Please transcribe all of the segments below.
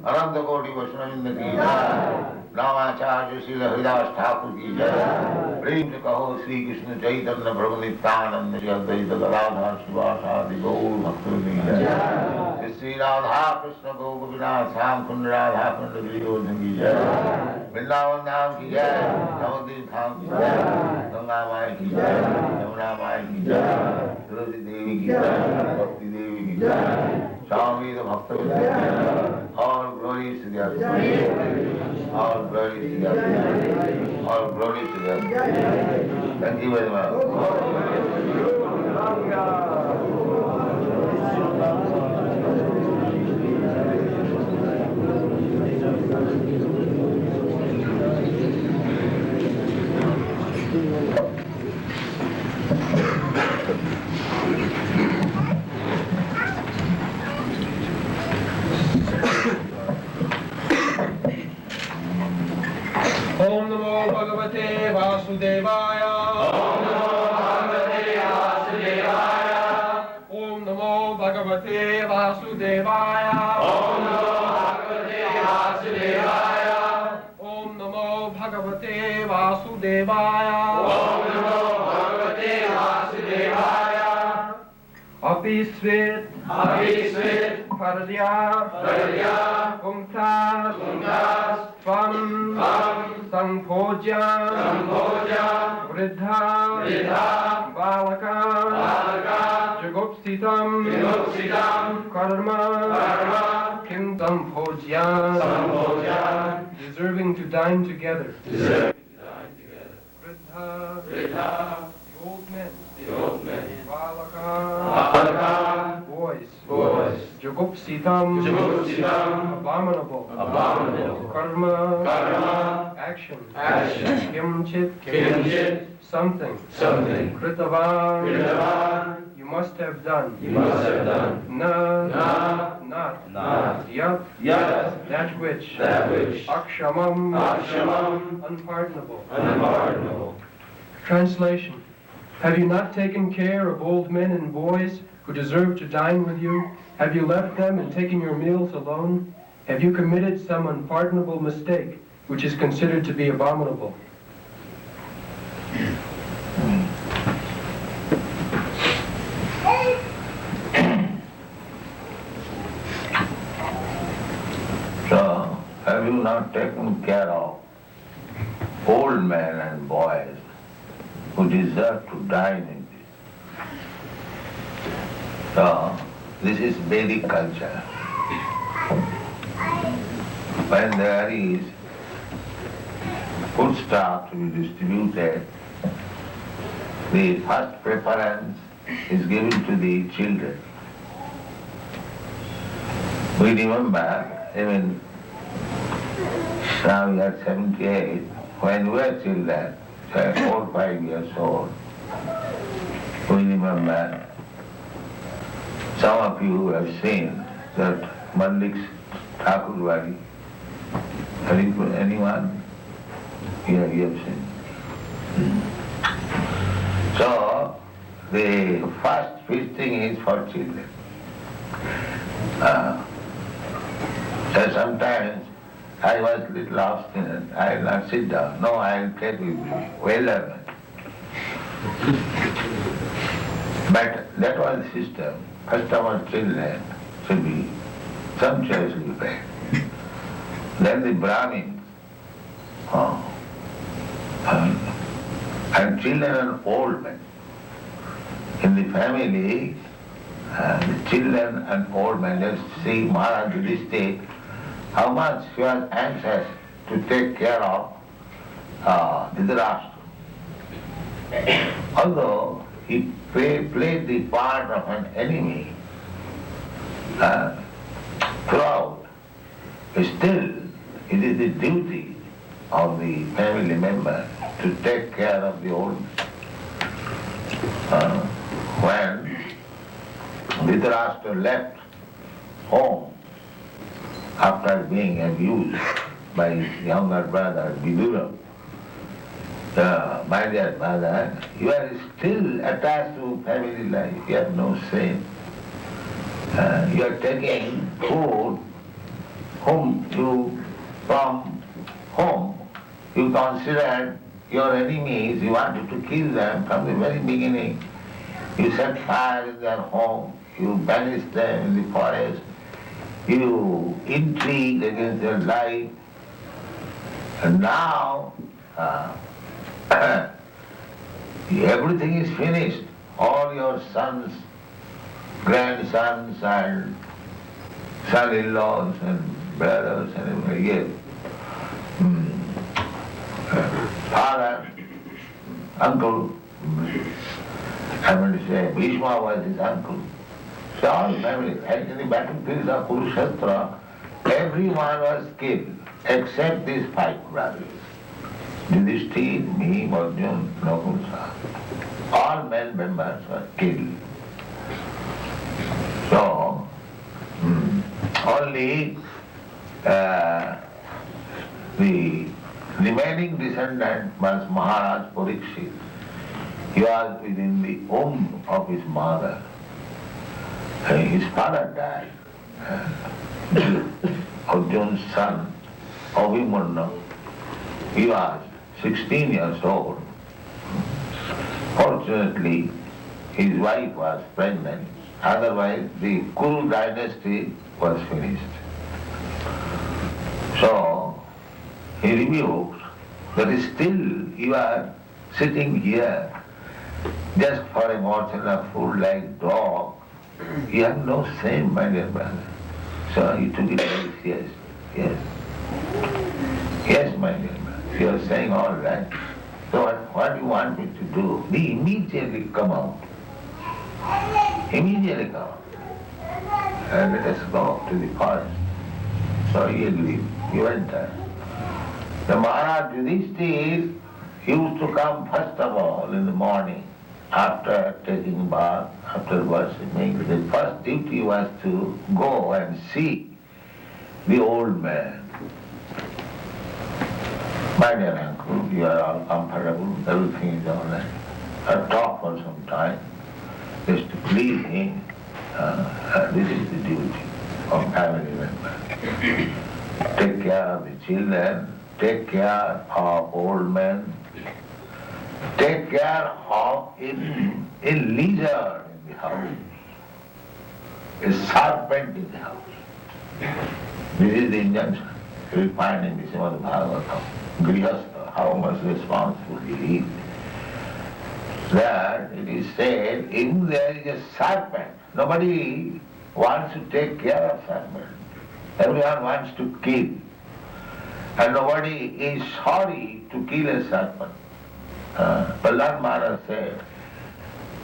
अनंत कोटि वैष्णविंद की जय। रामाचार्य श्री हरिदास ठाकुर की जय। प्रेम से कहो श्री कृष्ण चैतन्य प्रभु नित्यानंद श्री अद्वैत गदाधर शिवासादि गौर भक्तों की जय। श्री राधा कृष्ण गो गोपीनाथ श्याम कुंड राधा कुंड गिरियोधन की जय। वृंदावन धाम की जय। नवद्वीप धाम की जय। गंगा माई की जय। यमुना माई की जय। तुलसी देवी की जय। भक्ति देवी की जय। स्वामी भक्त और glory to the other. All glory to the other. All glory to the other. Thank you very much. Om Namo Bhagavate Vasudevaya. Om Namo Bhagavate Vasudevaya. Om Namo Bhagavate Vasudevaya. Om Namo Bhagavate Vasudevaya. Om Namo Bhagavate Vasudevaya. Om Namo Bhagavate Vasudevaya. Apisvit, Apisvit, Paradya, Paradya, Umtas, Umtas, Tvam, Sambhoja, Sambhoja, Vridha, Vridha, Balaka, Balaka, Jagupsitam, Jagupsitam, Karma, Karma, Kim Sambhoja, Sambhoja, deserving to dine together. deserve to dine together. Vridha, Vridha, the old men, the old men, Balaka, Balaka, boys, boys, Jagupsitam, Jagupsitam, abominable, abominable, Karma, Karma, action, action, Kimchit, Kinchit, something, something, Kritavan, Kritavan, you must have done, you must have done, Na, Na, not, not, Yat, Yat, that which, Akshamam, unpardonable. unpardonable. Translation: have you not taken care of old men and boys who deserve to dine with you? Have you left them and taken your meals alone? Have you committed some unpardonable mistake which is considered to be abominable? So, have you not taken care of old men and boys who deserve to dine in this. So, this is Vedic culture. When there is food stuff to be distributed, the first preference is given to the children. We remember, even now we are 78, when we were children, 4 or 5 years old, we remember, some of you have seen that Mallik's Thakurwadi. Anyone? Yeah, you have seen. So, the first feasting is for children. So sometimes I was a little obstinate. I will not sit down. No, I will take with you. Well, but that was the system. First of all, children should be sumptuously fed. Then the Brahmins, and children and old men. In the family, the children and old men, let's see Maharaj Yudhishthira, how much he was anxious to take care of Dhritarashtra. Although he played the part of an enemy throughout, still it is the duty of the family member to take care of the old man. When Dhritarashtra left home after being abused by his younger brother Vidura, my dear mother, you are still attached to family life. You have no sin. You are taking food from whom you considered your enemies. You wanted to kill them from the very beginning. You set fire in their home. You banished them in the forest. You intrigued against their life. And now, everything is finished. All your sons, grandsons and son-in-laws and brothers and everybody, yes. Father, uncle, I want to say Bhishma was his uncle. So all family, and in the battlefields of Kurukshetra, everyone was killed except these 5 brothers. Yudhishthira, me, Arjuna, Nakusa. All male members were killed. So, only the remaining descendant was Maharaj Parikshit. He was within the womb of his mother. His father died. Arjuna's son, Abhimanyu, he was 16 years old. Fortunately, his wife was pregnant. Otherwise, the Kuru dynasty was finished. So, he rebuked that still you are sitting here just for a morsel of food like dog. You have no shame, my dear brother. So he took it very seriously. Yes. Yes, my dear brother. You are saying all right. So what do you want me to do? He immediately come out. Immediately come out. And let us go to the forest. So he agreed. He went there. The Maharaj Yudhishthira used to come first of all in the morning after taking bath, after worshipping. The first duty was to go and see the old man. My dear uncle, you are all comfortable, everything is all right. I'll talk for some time, just to please him. This is the duty of family member. Take care of the children, take care of old men, take care of a lizard in the house, a serpent in the house. This is the injunction. You will find in the Srimad Bhagavatam, Grihastha, how much responsible he is. There it is said, if there is a serpent, nobody wants to take care of serpent. Everyone wants to kill. And nobody is sorry to kill a serpent. Prahlad Maharaj said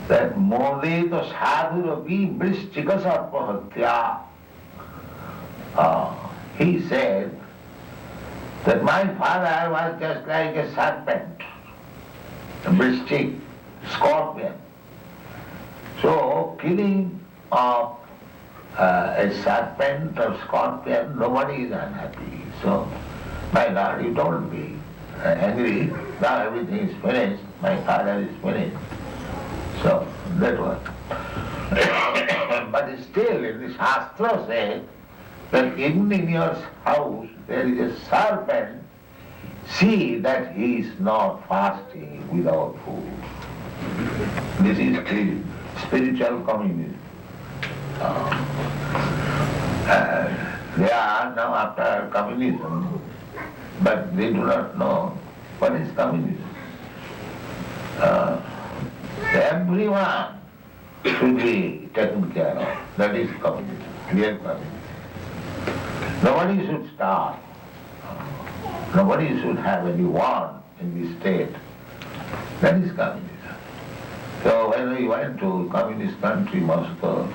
that Mode to sadhurapi vrishchika sarpahatya. He said that my father was just like a serpent, a vrishchik, scorpion. So killing of a serpent or scorpion, nobody is unhappy. So, my Lord, you told me, angry, now everything is finished, my father is finished. So, that was. But still, in the Shastra says that even in your house there is a serpent, see that he is not fasting without food. This is the spiritual communism. They are now after communism, but they do not know what is communism. Everyone should be taken care of. That is communism, real communism. Nobody should starve. Nobody should have any want in the state. That is communism. So when we went to communist country, Moscow,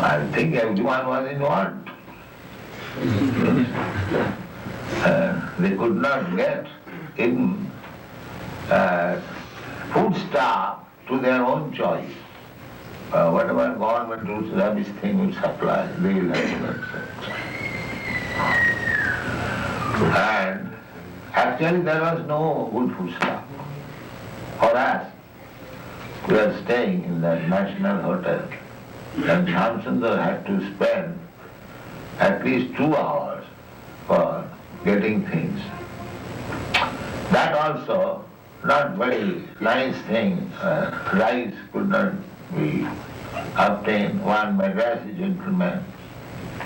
I think everyone was in want. They could not get in foodstuff to their own choice. Whatever government rules, rubbish thing will supply, they will have to accept. And actually there was no good foodstuff. For us, we are staying in that national hotel, and Shamsundar had to spend at least 2 hours for getting things. That also not very nice thing. Rice could not be obtained. One Madrasi gentleman,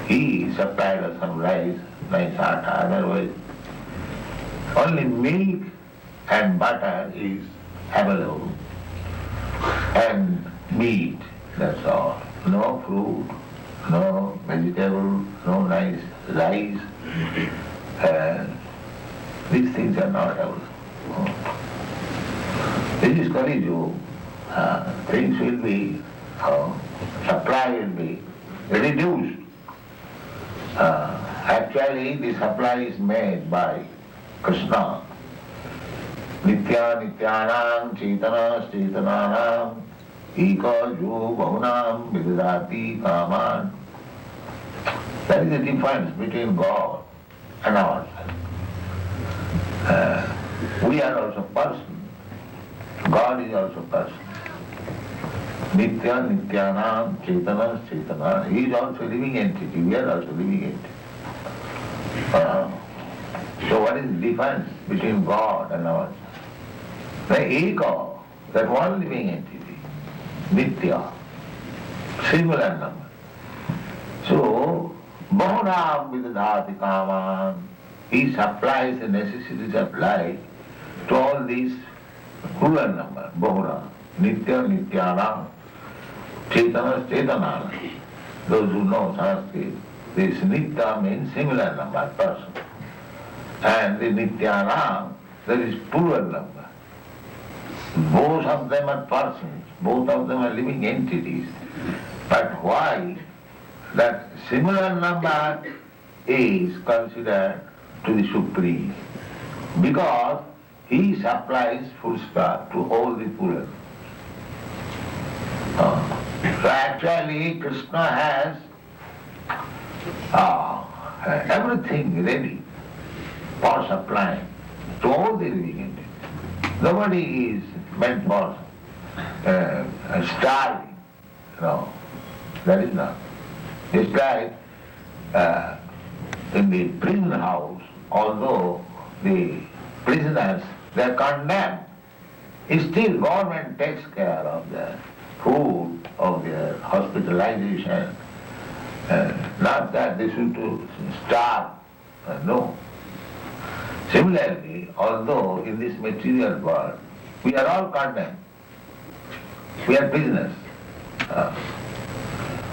he supplied us some rice, nice atta, otherwise only milk and butter is available. And meat, that's all. No fruit, no vegetable, no nice rice. These things are not available. This is Kali Yuga. Things will be, supply will be reduced. Actually, the supply is made by Krishna. Nitya nityanam chaitana chaitananam eka jo bahunam vidadati kaman. That is the difference between God and ourselves. We are also person. God is also person. Nitya nityanam chaitana chaitana. He is also living entity. We are also living entity. So what is the difference between God and ourselves? The ego, that one living entity, nitya, singular number. So, bahunam vidadati kaman, he supplies the necessities of life to all these plural number, bahuna, nitya, nityanam, chaitana, chaitananam. Those who know Sanskrit, this nitya means singular number, person. And the nityanam, that is plural number. Both of them are persons, both of them are living entities. But why that similar number is considered to the Supreme? Because he supplies foodstuff to all the poor. So actually Krishna has everything ready for supplying to all the living entities. Nobody is meant for starving. No, that is not. It's like in the prison house, although the prisoners, they are condemned, still government takes care of their food, of their hospitalization. Not that they should starve. No. Similarly, although in this material world We are all condemned. We are prisoners.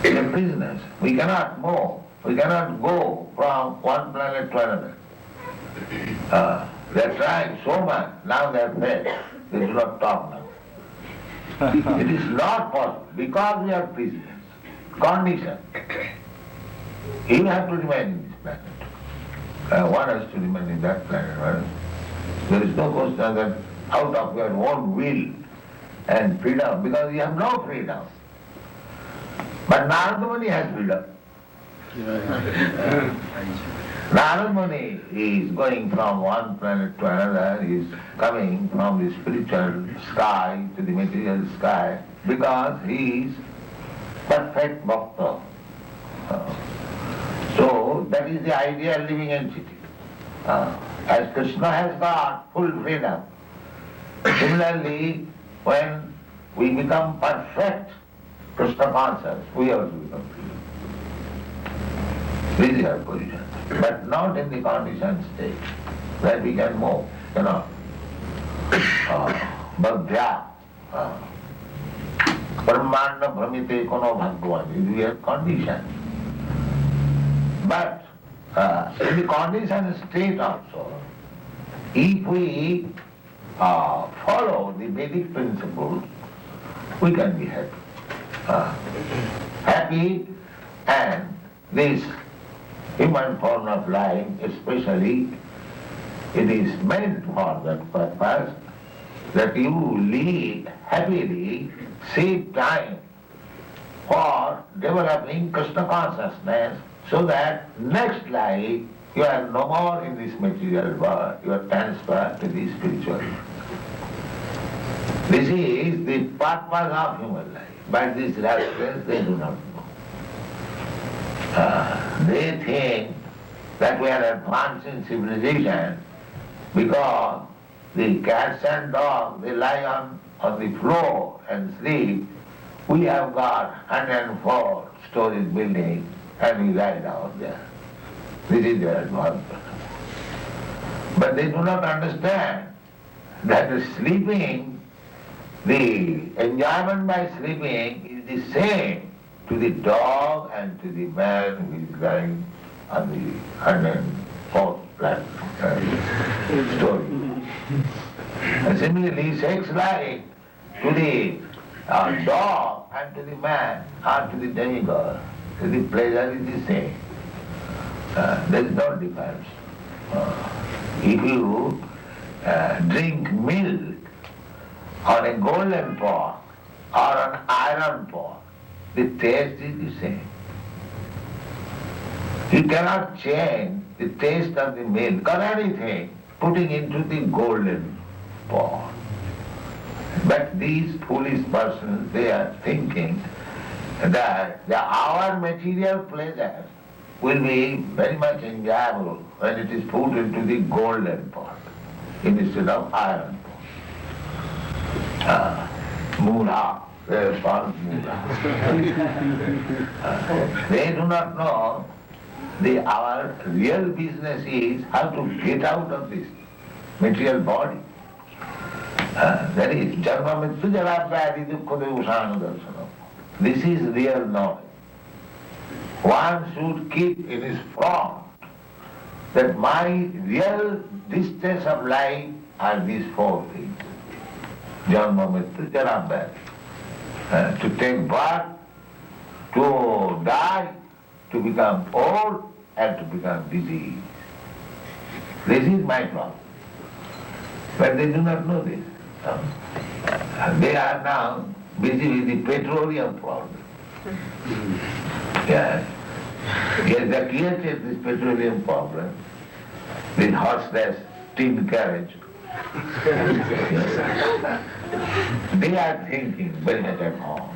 We are prisoners. We cannot move. We cannot go from one planet to another. They are trying so much. Now they are failed. They do not talk now. It is not possible because we are prisoners. Condition. You have to remain in this planet. One has to remain in that planet. Right? There is no question that out of your own will and freedom, because you have no freedom. But Narada Muni has freedom. Narada Muni is going from one planet to another, he is coming from the spiritual sky to the material sky, because he is perfect bhakta. So that is the ideal living entity. As Krishna has got full freedom, similarly, when we become perfect Krishna conscious, we have to become free. This is our position. But not in the conditioned state, where we can move, Bhagya, Brahmanda Brahmite Kono Bhagwan, we are conditioned. But in the conditioned state also, if we follow the Vedic principles, we can be happy. Happy, and this human form of life especially, it is meant for that purpose, that you live happily, save time for developing Krishna consciousness, so that next life you are no more in this material world, you are transferred to the spiritual world. This is the purpose of human life, but these rascals, they do not know. They think that we are advanced in civilization because the cats and dogs, they lie on the floor and sleep. We have got 104-story building and we lie down there. This is their advancement. But they do not understand that sleeping, the enjoyment by sleeping is the same to the dog and to the man who is lying on the 104th story. And similarly, sex life to the dog and to the man or to the demigod, to the pleasure is the same. There is no difference. If you drink milk on a golden pot or an iron pot, the taste is the same. You cannot change the taste of the milk or anything putting into the golden pot. But these foolish persons, they are thinking that our material pleasure will be very much enjoyable when it is put into the golden pot instead of iron pot. Mula. They are called Mula. They do not know our real business is how to get out of this material body. That is Janma Mrityu Jara Vyadhi Dukkha Devusana Darsana. This is real knowledge. One should keep in his front that my real distance of life are these four things. Janma Mrityu Jara Vyadhi. To take birth, to die, to become old, and to become diseased. This is my problem. But they do not know this. They are now busy with the petroleum problem. Yes. Yes, they created this petroleum problem, this horseless tin carriage. They are thinking very much at home.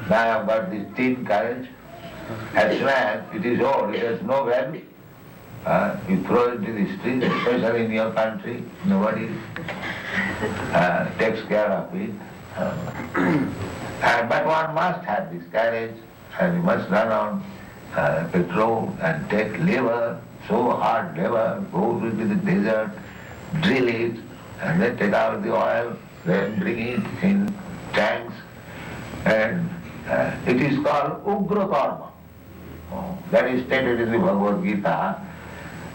Now I have got this tin carriage. As soon as it is old, it has no value. You throw it to the street, especially in your country, nobody takes care of it. But one must have this carriage, and you must run on petrol and take labor, so hard labor, go into the desert, drill it, and then take out the oil, then bring it in tanks, and it is called Ugra Karma. That is stated in the Bhagavad Gita,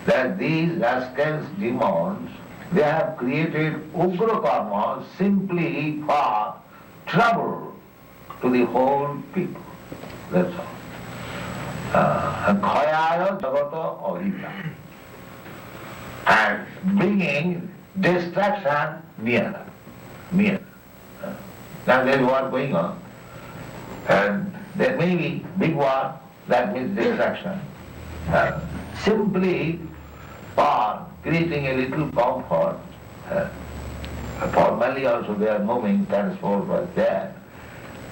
that these rascals, demons, they have created Ugra Karma simply for trouble to the whole people. That's all. Khayaya Jagata Ahita. And bringing destruction near. Now there is war going on, and there may be big war, that means destruction. Simply for creating a little comfort. Formally also they are moving, transport was there,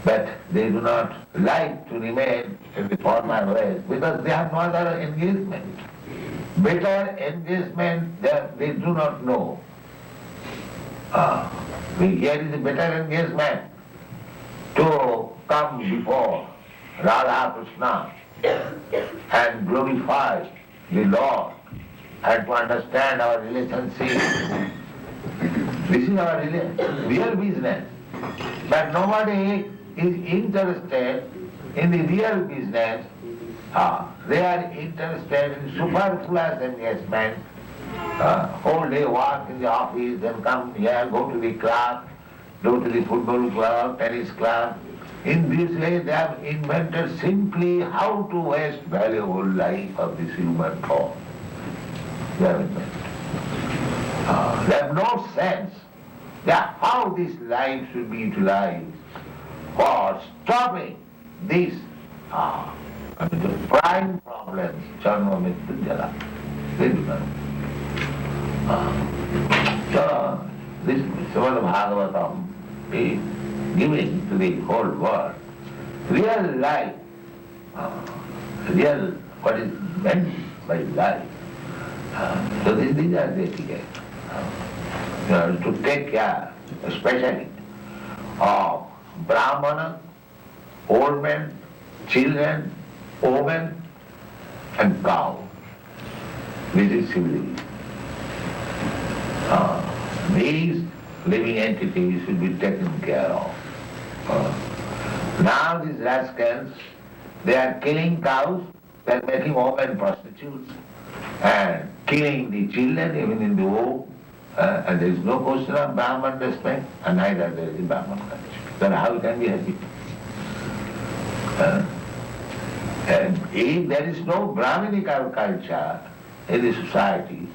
but they do not like to remain in the former ways because they have no other engagement. Better engagement they do not know. Here is a better engagement to come before Radha Krishna and glorify the Lord and to understand our relationship. This is our real business. But nobody is interested in the real business. They are interested in superfluous engagement. Whole day work in the office, then come here, go to the club, go to the football club, tennis club. In this way they have invented simply how to waste valuable life of this human form. They have invented. They have no sense that how this life should be utilized for stopping these the prime problems, Charma Mrityu Jala. They do not. So this Srimad Bhagavatam is giving to the whole world real life, real what is meant by life. So these are the etiquette. To take care, especially of Brahmana, old men, children, women, and cow. This is civilization. These living entities should be taken care of. Now these rascals, they are killing cows, they are making women prostitutes, and killing the children even in the womb. And there is no question of Brahman respect, and neither there is Brahman culture. Then how can we happy? And if there is no Brahminical culture in the society,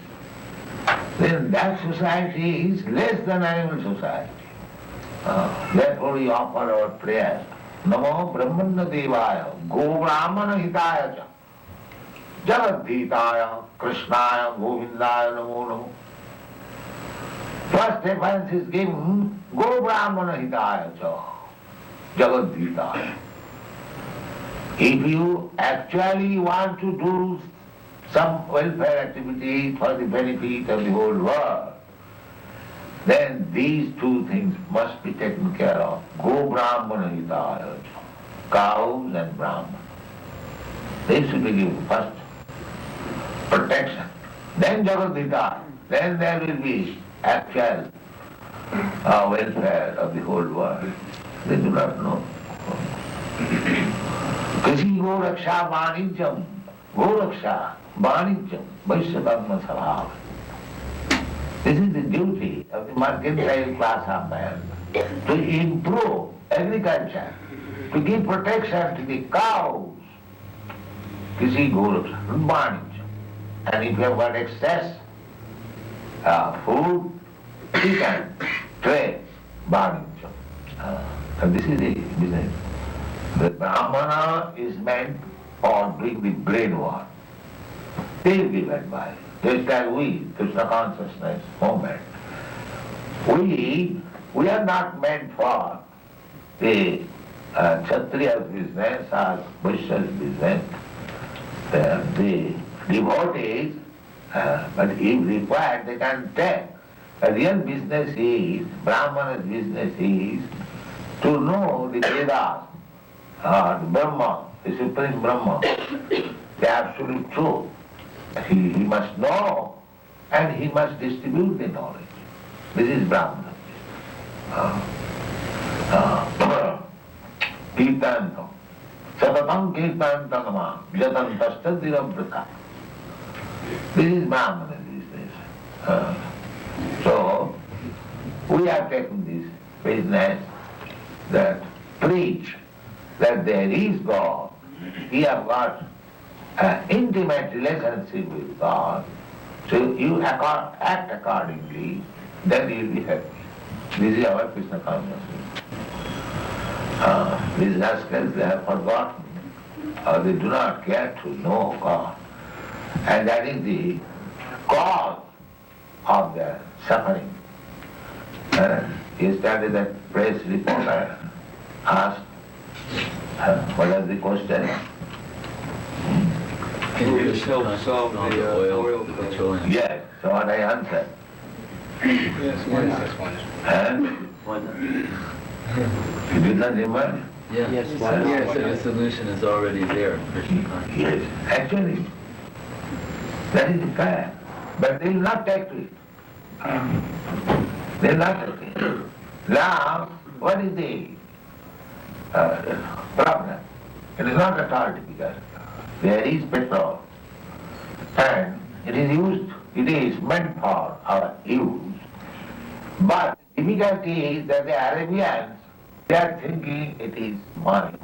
then that society is less than animal society. Therefore we offer our prayers. Namo Brahmana Devaya, Go Brahmana Hitaya Cha, Jagadhitaya, Krishnaya, Govindaya, Namo Namo. First reference is given, Go Brahmana Hitaya Cha, Jagadhitaya. If you actually want to do some welfare activity for the benefit of the whole world, then these two things must be taken care of. Go Brahmana Hitaya, cows and Brahman. They should be given first protection. Then Jagadhitaya. Then there will be actual welfare of the whole world. They do not know. Kasi go raksha vanijam, go raksha vanijam, vaishya karma sabhava. This is the duty of the mercantile class of man, to improve agriculture, to give protection to the cows. Kisi go raksha vanijam. And if you have got excess food, you can trade vanijam. And this is the business. The Brahmana is meant for doing the brain work. They give advice. Just as we, Krishna consciousness movement, we are not meant for the Kshatriya's business or Vaishya's business. The devotees, but if required, they can take. The real business is, Brahmana's business is to know the Vedas, the Brahma, the Supreme Brahma, the absolute truth. He must know and he must distribute the knowledge. This is Brahmana. Kirtanam. Satatam kirtanam yatan tastadiram praka. This is Brahmana business. So, we have taken this business that preach that there is God. We have got an intimate relationship with God. So you act accordingly, then you will be happy. This is our Krishna consciousness. These rascals, they have forgotten, or they do not care to know God. And that is the cause of their suffering. Yesterday that press reporter asked, what was the question? Can you just help solve the oil petroleum? Yes, so what I answered. Yes, why not? You did not remember? Yeah. Yes, Yes, the solution is already there, Krishna consciousness. Yes, actually, that is the fact. But they will not take to it. They will not take it. Now, what is the problem? It is not at all difficult. There is petrol, and it is meant for our use. But the difficulty is that the Arabians, they are thinking it is money.